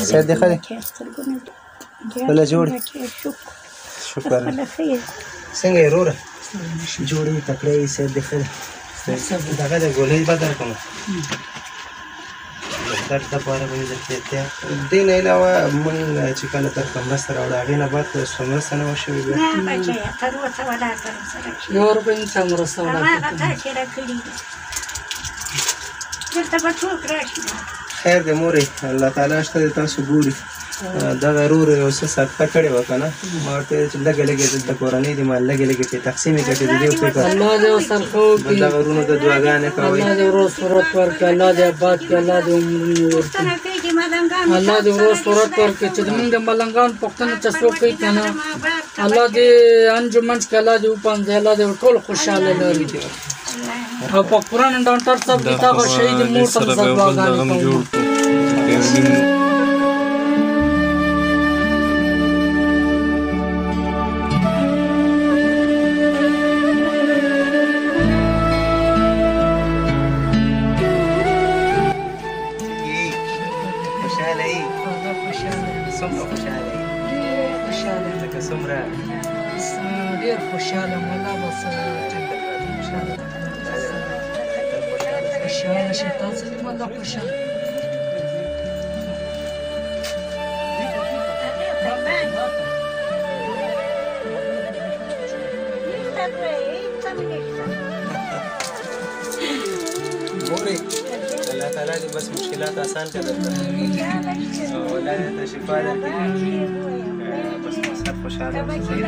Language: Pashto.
سید دی ښه دی بله جوړ شکر څنګه یې وروره جوړ یې تکړه یې سید دی ښه دی دغه د ګولۍ به درکړم درد دپاره به مې درته احتیاط دې نه علاوه مونږ چې کله درته مرسته راوړه هغې نه بعد که څه مرسته نه وه شوې بیا نه بچیه تر اوسه ولا تر سره یو روپۍ هم چا مرسته هماغه تاسې راکړي دي دلته به څوک راشي خیر دی مورې الله تعالی شته دی تاسو ګوري دغه ورور یو څه صدقه کړې وه که نه ما ورته ویل چې لږې لږې دلته کورنۍ دي ما لږې لږې پرې تقسیم یې کړې د دې فکر الله دې ورسره ښه وکړي دغه ورونو ته دعاګانې کوئ الله دې ورو صورت ورکړي الله دې آباد کړي الله دې عمرونه ورکړي پوښتنه کوي چې ملنګانو الله دې ورو صورت ورکړي چې زمونږ د ملنګانو پوښتنه چې څوک کوي که نه الله دې انجمن کې الله دې وپنځي الله دې ټول خوشحاله لري او په قرآن ډاکټر صاحب د هغه شهید مور ته زه دعاګانې کوم خوشحاله یې څومره خوشحاله یې لکه څومره ډېر خوشحاله ملا بس خوشحاله شي تاسو دې ملا خوشحاله مورې الله تعالی دې بس مشکلات آسان کړي درته او الله دې ته شفا درکړي بس مو سب خوشحاله اوسئ.